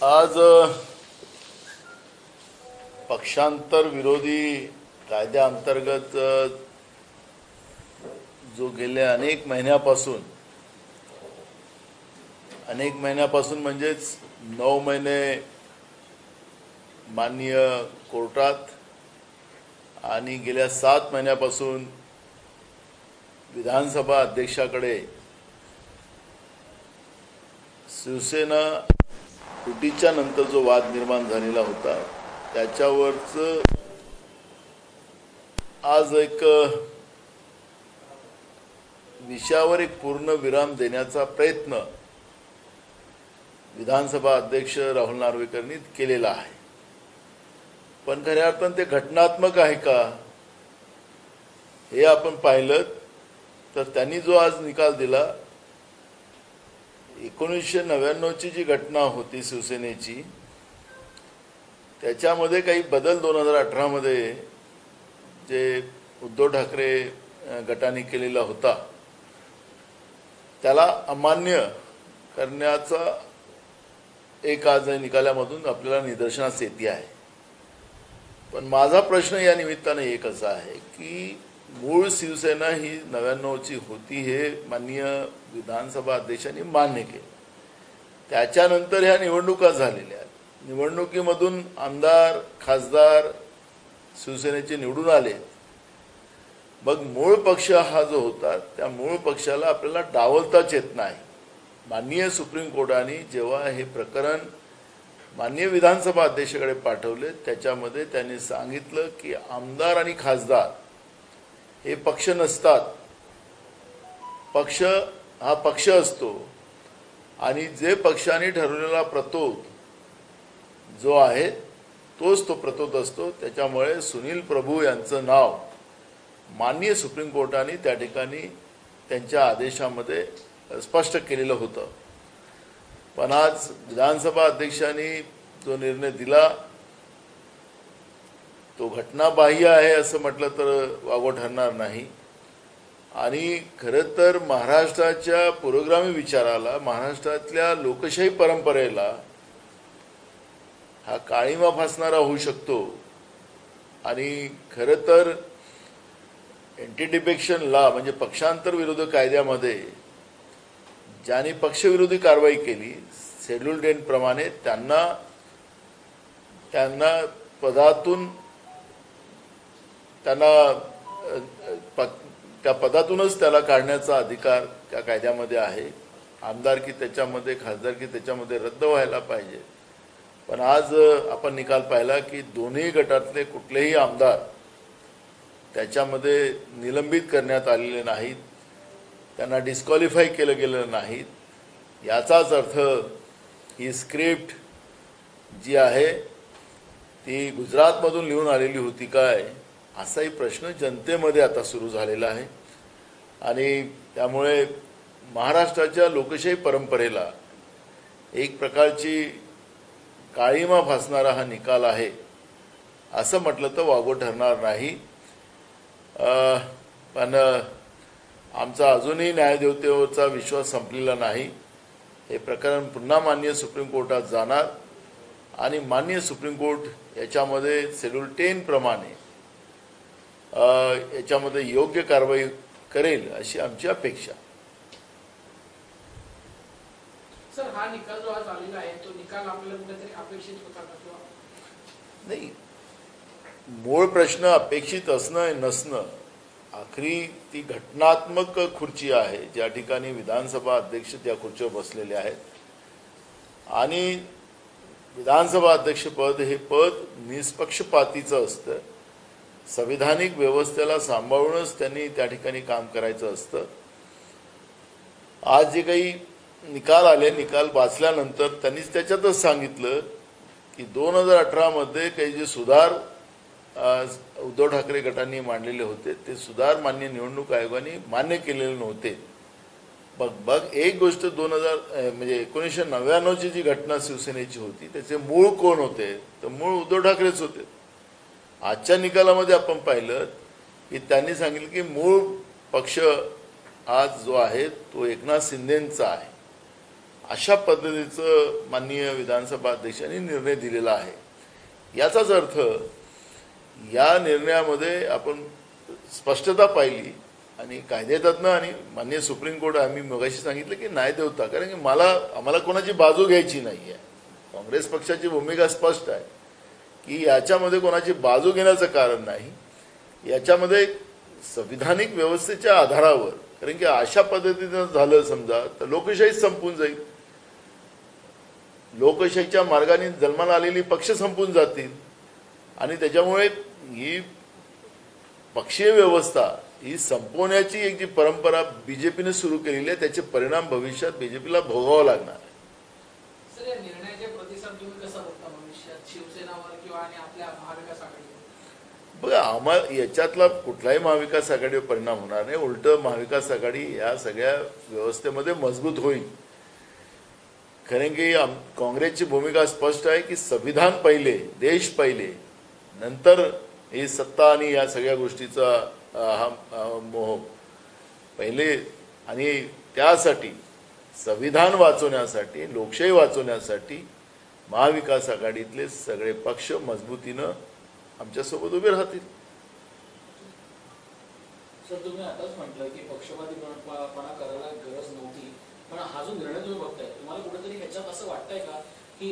आज पक्षांतर विरोधी कायद्याअंतर्गत जो गेल्या अनेक महिन्यापासून म्हणजेच 9 महिने माननीय कोर्टात आणि गेल्या 7 महिन्यापासून विधानसभा अध्यक्षाकडे शिवसेना फुटीच्या नंतर जो वाद निर्माण झालेला होता त्याच्यावरच आज एक विषयावर एक पूर्ण विराम देण्याचा प्रयत्न विधानसभा अध्यक्ष राहुल नार्वेकरांनी केलेला आहे। पण खऱ्या अर्थाने ते घटनात्मक आहे का हे आपण पाहिलं तर त्यांनी जो आज निकाल दिला 1999 ची जी घटना होती शिवसेनेची त्याच्यामध्ये काही बदल 2018 मध्ये जे उद्धव ठाकरे गटाने केलेला होता त्याला अमान्य करण्याचा एक आज निकालामधून आपल्याला निदर्शनास येते आहे। पण माझा प्रश्न या निमित्ताने एक असा आहे की मूळ शिवसेना ही 99 ची होती हे माननीय विधानसभा अध्यक्षांनी मान्य केले। त्याच्यानंतर ह्या निवडणुका झालेल्या आहेत। निवडणुकीमधून आमदार खासदार शिवसेनेचे निवडून आले। मग मूळ पक्ष हा जो होता त्या मूळ पक्षाला आपल्याला डावलताच येत नाही। माननीय सुप्रीम कोर्टाने जेव्हा हे प्रकरण माननीय विधानसभा अध्यक्षाकडे पाठवले त्याच्यामध्ये त्यांनी सांगितलं की आमदार आणि खासदार हे पक्ष नसतात। पक्ष हा पक्ष असतो आणि जे पक्षाने ठरवलेला प्रतोद जो आहे तोच तो प्रतोद असतो। त्याच्यामुळे सुनील प्रभू यांचं नाव माननीय सुप्रीम कोर्टाने त्या ठिकाणी त्यांच्या आदेशामध्ये स्पष्ट केलेलं होतं। पण आज विधानसभा अध्यक्षांनी जो निर्णय दिला तो घटनाबाह्य आहे असं म्हटलं तर वावगं ठरणार नाही। आणि खरं तर महाराष्ट्राच्या पुरोगामी विचाराला महाराष्ट्रातल्या लोकशाही परंपरेला हा काळीमा फासणारा होऊ शकतो। आणि खरं तर एंटी डिफेक्शन लॉ म्हणजे पक्षांतर विरोधी कायद्यामध्ये ज्यांनी पक्षविरोधी कारवाई केली शेड्यूल 10 प्रमाणे त्यांना पदातून त्या पदातूनच त्याला काढण्याचा अधिकार त्या कायद्यामध्ये आहे। आमदारकी त्याच्यामध्ये खासदारकी त्याच्यामध्ये रद्द व्हायला पाहिजे। पण आज आपण निकाल पाहिला की दोन्ही गटातले कुठलेही आमदार त्याच्यामध्ये निलंबित करण्यात आलेले नाहीत, त्यांना डिस्क्वालिफाय केलं गेलं नाहीत। याचाच अर्थ ही स्क्रिप्ट जी आहे ती गुजरातमधून लिहून आलेली होती काय असाही प्रश्न जनतेमध्ये आता सुरू झालेला आहे। आणि त्यामुळे महाराष्ट्राच्या लोकशाही परंपरेला एक प्रकारची काळीमा फासणारा हा निकाल आहे असं म्हटलं तर वावगं ठरणार नाही। पण आमचा अजूनही न्यायदेवतेवरचा विश्वास संपलेला नाही। हे प्रकरण पुन्हा माननीय सुप्रीम कोर्टात जाणार आणि माननीय सुप्रीम कोर्ट याच्यामध्ये शेड्यूल 10 प्रमाणे याच्यामध्ये योग्य कारवाई करेल अशी आमची अपेक्षा। सर हा निकाल जो आज आलेला आहे तो निकाल आपल्याला कुठेतरी अपेक्षित होता का किंवा नाही? मूळ प्रश्न अपेक्षित असणं नसणं आखरी ती घटनात्मक खुर्ची आहे ज्या ठिकाणी विधानसभा अध्यक्ष त्या खुर्चीवर बसलेले आहेत। आणि विधानसभा अध्यक्षपद हे पद निष्पक्षपातीचं असतं। संविधानिक व्यवस्थेला सांभाळूनच त्यांनी त्या ठिकाणी काम करायचं असतं। आज जे काही निकाल आले निकाल वाचल्यानंतर त्यांनीच त्याच्यातच सांगितलं की 2018 मध्ये काही जे सुधार उद्धव ठाकरे गटांनी मांडलेले होते ते सुधार मान्य निवडणूक आयोगाने मान्य केलेले नव्हते। बघ एक गोष्ट 1999 ची जी घटना शिवसेनेची होती त्याचे मूळ कोण होते तर मूळ उद्धव ठाकरेच होते। आजच्या निकालामध्ये आपण पाहिलं की त्यांनी सांगितलं की मूळ पक्ष आज जो आहे तो एकनाथ शिंदेंचा आहे। अशा पद्धतीचं माननीय विधानसभा अध्यक्षांनी निर्णय दिलेला आहे. याचाच अर्थ या निर्णयामध्ये आपण स्पष्टता पाहिली आणि कायदेतज्ञ आणि माननीय सुप्रीम कोर्ट आम्ही मगाशी सांगितलं की न्याय देवता, कारण की आम्हाला कोणाची बाजू घ्यायची नाही आहे. काँग्रेस पक्षाची भूमिका स्पष्ट आहे की याच्यामध्ये कोणाची बाजू घेण्याचं कारण नाही. याच्यामध्ये संविधानिक व्यवस्थेच्या आधारावर, कारण की अशा पद्धतीनं झालं समजा तर लोकशाही संपून जाईल. लोकशाहीच्या मार्गाने जन्माला आलेली पक्ष संपून जातील आणि त्याच्यामुळे ही पक्षीय व्यवस्था ही संपवण्याची एक जी परंपरा बीजेपीने सुरू केलेली आहे त्याचे परिणाम भविष्यात बीजेपीला भोगावं लागणार आहे. सर, या निर्णयाचे प्रतिसाद तुम्ही कसा बघता भविष्यात शिवसेनावर किंवा आणि आपल्या महाविकास आघाडीवर? बघा, आम्हाला याच्यातला कुठलाही महाविकास आघाडीवर परिणाम होणार नाही. उलट महाविकास आघाडी या सगळ्या व्यवस्थेमध्ये मजबूत होईल. कारण की काँग्रेसची भूमिका स्पष्ट आहे की संविधान पहिले, देश पहिले, नंतर ही सत्ता आणि या सगळ्या गोष्टीचा हा मोह पहिले. आणि त्यासाठी संविधान वाचवण्यासाठी, लोकशाही वाचवण्यासाठी महाविकास आघाडीतले सगळे पक्ष मजबूतीनं आमच्यासोबत उभे राहतील. सर, तुम्ही आताच म्हटलं की पक्षपातीपणा करायला गरज नव्हती, पण हा जो निर्णय तुम्ही बघताय तुम्हाला कुठेतरी ह्याच्यात असं वाटतंय का की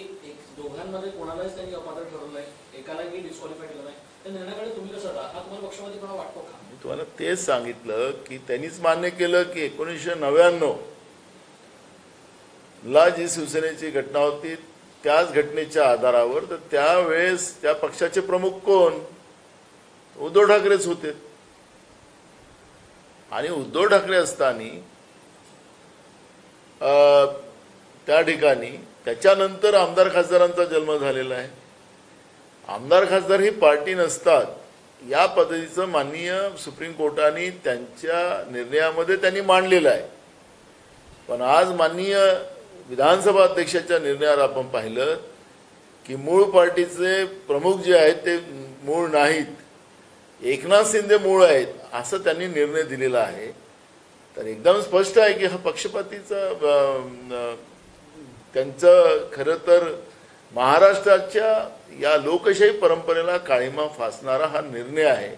दोघांमध्ये कोणालाच त्यांनी अपात्र ठरवलंय, एकालाही डिस्क्वालिफाय केलं नाही? त्या निर्णयाकडे तुम्ही कसं हा तुम्हाला पक्षपातीपणा वाटतो का? मी तुम्हाला तेच सांगितलं की त्यांनीच मान्य केलं की 1999 ला जी शिवसेनेची घटना होती त्याच घटनेच्या आधारावर, तर त्यावेळेस त्या पक्षाचे प्रमुख कोण? उद्धव ठाकरेच होते. आणि उद्धव ठाकरे असताना त्या ठिकाणी त्याच्यानंतर आमदार खासदारांचा जन्म झालेला आहे. आमदार खासदार ही पार्टी नसतात, या पद्धतीचं माननीय सुप्रीम कोर्टाने त्यांच्या निर्णयामध्ये त्यांनी मांडलेलं आहे. पण आज माननीय विधानसभा अध्यक्षाच्या निर्णयावर आपण पाहिलं की मूळ पार्टीचे प्रमुख जे आहेत ते मूळ नाहीत, एकनाथ शिंदे मूळ आहेत, असं त्यांनी निर्णय दिलेला आहे. तर एकदम स्पष्ट आहे की हा पक्षपातीचा त्यांचं खरं तर महाराष्ट्राच्या या लोकशाही परंपरेला काळिमा फासणारा हा निर्णय आहे,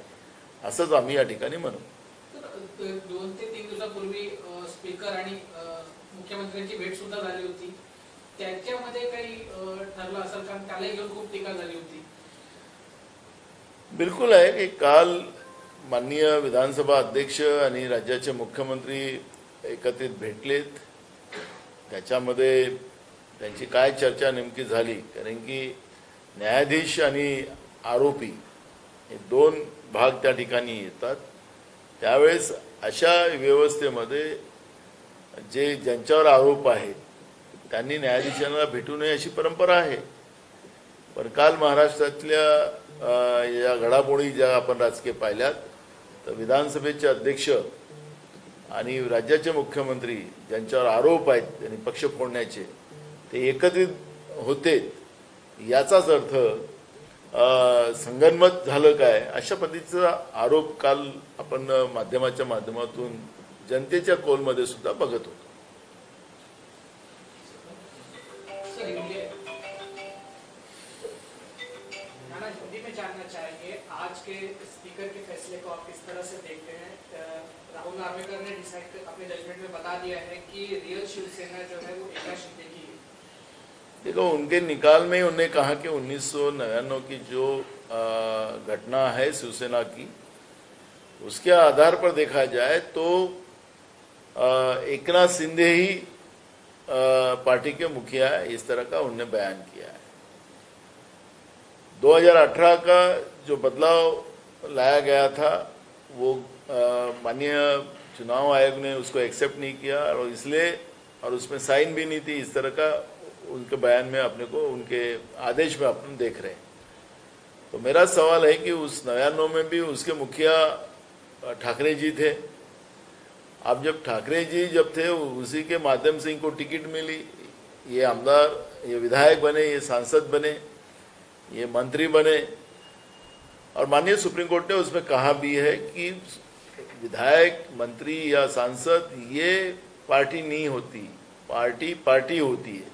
असंच आम्ही या ठिकाणी म्हणू. 2 ते 3 दिवसापूर्वी स्पीकर आणि मुख्यमंत्र्यांची भेट सुद्धा झाली होती. त्याच्यामध्ये काही ठरलं असेल, कारण त्यालाही घेऊन खूप टीका झाली होती. बिलकुल आहे की काल माननीय विधानसभा अध्यक्ष आणि राज्याचे मुख्यमंत्री एकत्रित भेटलेत. त्याच्यामध्ये त्यांची काय चर्चा नेमकी झाली, कारण की न्यायाधीश आणि आरोपी हे 2 भाग त्या ठिकाणी येतात. त्यावेळेस अशा व्यवस्थेमध्ये ज्यांच्यावर आरोप आहेत त्यांनी न्यायाधीशांना भेटू नये अशी परंपरा आहे. पण काल महाराष्ट्रातल्या या घडामोडी ज्या आपण राजकीय पाहिल्यात, तर विधानसभेचे अध्यक्ष आणि राज्याचे मुख्यमंत्री ज्यांच्यावर आरोप आहेत त्यांनी पक्ष फोडण्याचे, ते एकत्रित होते. याचाच अर्थ संगनमत झालं काय, अशा पद्धतीचा आरोप काल आपण माध्यमाच्या माध्यमातून जनतेच्या कौलमध्ये सुद्धा बघत होतो. जानना चाहेंगे आज के स्पीकर के फैसले को आप किस तरह से देखते हैं? राहुल नार्वेकर ने डिसाइड अपने जजमेंट में बता दिया है कि रियल शिवसेना जो है वो एकनाथ शिंदे की है. देखो, उनके निकाल में उन्होंने कहा कि 1999 की जो घटना है शिवसेना की, उसके आधार पर देखा जाए तो एकनाथ शिंदे ही पार्टी के मुखिया है, इस तरह का उन्होंने बयान किया है. 2018 का जो बदलाव लाया गया था वो माननीय चुनाव आयोग ने उसको एक्सेप्ट नहीं किया और इसलिए और उसमें साइन भी नहीं थी. इस तरह का उनके बयान में अपने को, उनके आदेश में अपन देख रहे हैं. तो मेरा सवाल है कि उस 99 में भी उसके मुखिया ठाकरे जी थे. अब जब ठाकरे जी जब थे उसी के माध्यम से इनको टिकट मिली, ये आमदार, ये विधायक बने, ये सांसद बने, ये मंत्री बने. और माननीय सुप्रीम कोर्ट ने उसमें कहा भी है कि विधायक, मंत्री या सांसद ये पार्टी नहीं होती, पार्टी पार्टी होती है,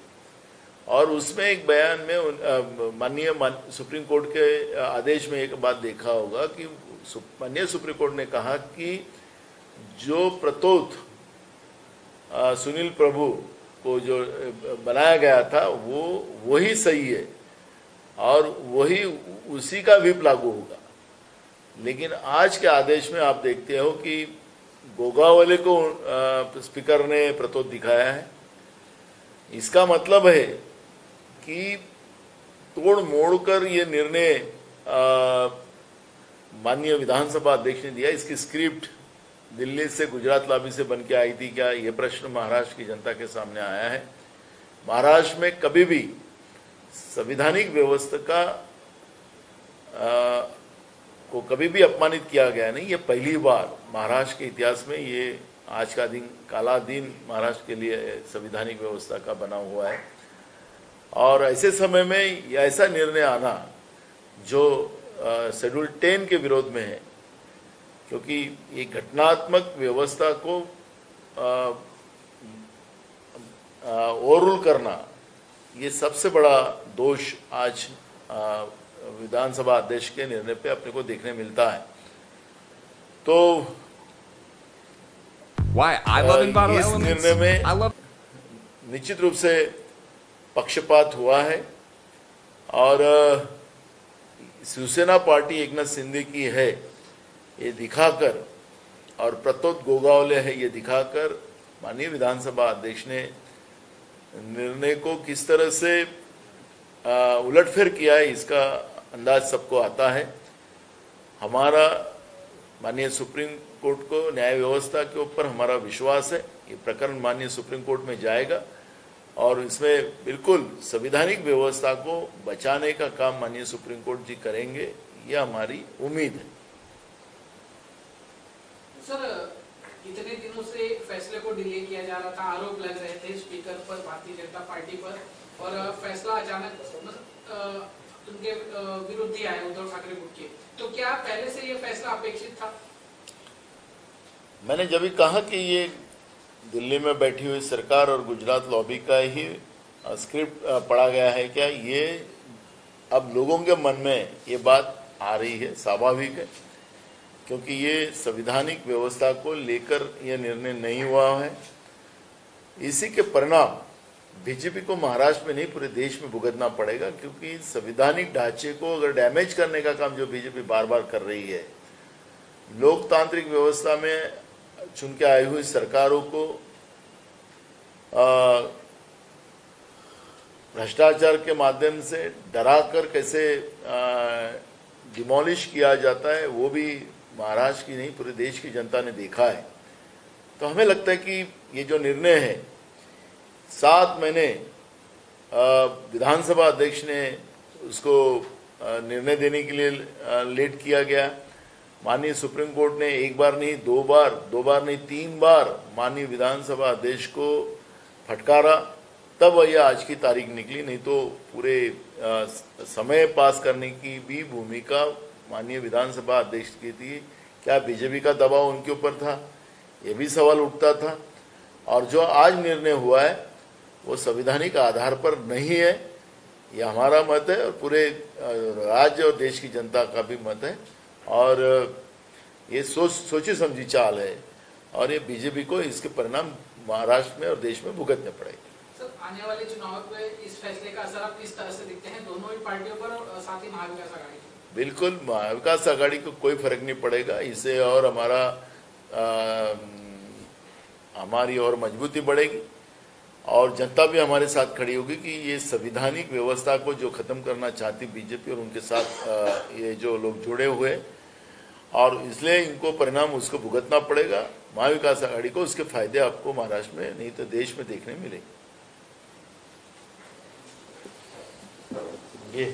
और उसमें एक बयान में माननीय सुप्रीम कोर्ट के आदेश में एक बात देखा होगा कि माननीय सुप्रीम कोर्ट ने कहा कि जो प्रतोत सुनील प्रभु को जो बनाया गया था वो वही सही है और वही उसी का व्हिप लागू होगा। लेकिन आज के आदेश में आप देखते हो कि गोगावले को स्पीकर ने प्रतोत दिखाया है। इसका मतलब है कि तोड़ मोड़ कर ये निर्णय माननीय विधानसभा अध्यक्ष ने दिया। इसकी स्क्रिप्ट दिल्ली से गुजरात लॉबी से बन के आई थी क्या, ये प्रश्न महाराष्ट्र की जनता के सामने आया है। महाराष्ट्र में कभी भी संवैधानिक व्यवस्था को कभी भी अपमानित किया गया नहीं। ये पहली बार महाराष्ट्र के इतिहास में ये आज का दिन काला दिन महाराष्ट्र के लिए संवैधानिक व्यवस्था का बना हुआ है। और ऐसे समय में ऐसा निर्णय आना जो शेड्यूल 10 के विरोध में है, क्योंकि ये घटनात्मक व्यवस्था को ओवररूल करना, ये सबसे बड़ा दोष आज विधानसभा अध्यक्ष के निर्णय पे अपने को देखने मिलता है। तो इस निर्णय में निश्चित रूप से पक्षपात हुआ है और शिवसेना पार्टी एकनाथ शिंदे की है ये दिखाकर, और प्रतोत गोगावले है ये दिखाकर माननीय विधानसभा अध्यक्ष ने निर्णय को किस तरह से उलटफेर किया है इसका अंदाज सबको आता है। हमारा माननीय सुप्रीम कोर्ट को, न्याय व्यवस्था के ऊपर हमारा विश्वास है। ये प्रकरण माननीय सुप्रीम कोर्ट में जाएगा और इसमें बिल्कुल संवैधानिक व्यवस्था को बचाने का काम माननीय सुप्रीम कोर्ट जी करेंगे, ये हमारी उम्मीद है। सर, इतने दिनों से फैसले को डिले किया जा रहा था, आरोप लग रहे थे स्पीकर पर, भारतीय जनता पार्टी पर, और फैसला अचानक उनके विरुद्ध ही आया, उद्धव ठाकरे गुट के। तो क्या पहले से ये फैसला अपेक्षित था? मैंने जब भी कहा कि ये दिल्ली में बैठी हुई सरकार और गुजरात लॉबी का ही स्क्रिप्ट पढ़ा गया है क्या, ये अब लोगों के मन में ये बात आ रही है, स्वाभाविक है, क्योंकि ये संवैधानिक व्यवस्था को लेकर यह निर्णय नहीं हुआ है। इसी के परिणाम बीजेपी को महाराष्ट्र में नहीं पूरे देश में भुगतना पड़ेगा, क्योंकि संवैधानिक ढांचे को अगर डैमेज करने का काम जो बीजेपी बार बार कर रही है, लोकतांत्रिक व्यवस्था में चुन के आई हुई सरकारों को भ्रष्टाचार के माध्यम से डराकर कैसे डिमोलिश किया जाता है, वो भी महाराष्ट्र की नहीं पूरे देश की जनता ने देखा है। तो हमें लगता है कि ये जो निर्णय है 7 महीने विधानसभा अध्यक्ष ने उसको निर्णय देने के लिए लेट किया गया। माननीय सुप्रीम कोर्ट ने एक बार नहीं दो बार नहीं 3 बार माननीय विधानसभा अध्यक्ष को फटकारा, तब यह आज की तारीख निकली। नहीं तो पूरे समय पास करने की भी भूमिका माननीय विधानसभा अध्यक्ष की थी। क्या बीजेपी का दबाव उनके ऊपर था, ये भी सवाल उठता था। और जो आज निर्णय हुआ है वो संवैधानिक आधार पर नहीं है, ये हमारा मत है और पूरे राज्य और देश की जनता का भी मत है। और ये सोची समझी चाल है और ये बीजेपी को इसके परिणाम महाराष्ट्र में और देश में भुगतने पड़ेंगे। सर, आने वाले चुनाव में इस फैसले का असर आप किस तरह से देखते हैं, दोनों ही पार्टियों पर और साथ ही महाविकास आघाड़ी? बिल्कुल, महाविकास आघाड़ी को कोई फर्क नहीं पड़ेगा इससे, और हमारी और मजबूती बढ़ेगी और जनता भी हमारे साथ खड़ी होगी कि ये संवैधानिक व्यवस्था को जो खत्म करना चाहती बीजेपी और उनके साथ ये जो लोग जुड़े हुए, और इसलिए इनको परिणाम उसको भुगतना पड़ेगा। महाविकास आघाड़ी को उसके फायदे आपको महाराष्ट्र में नहीं तो देश में देखने मिलेंगे। ये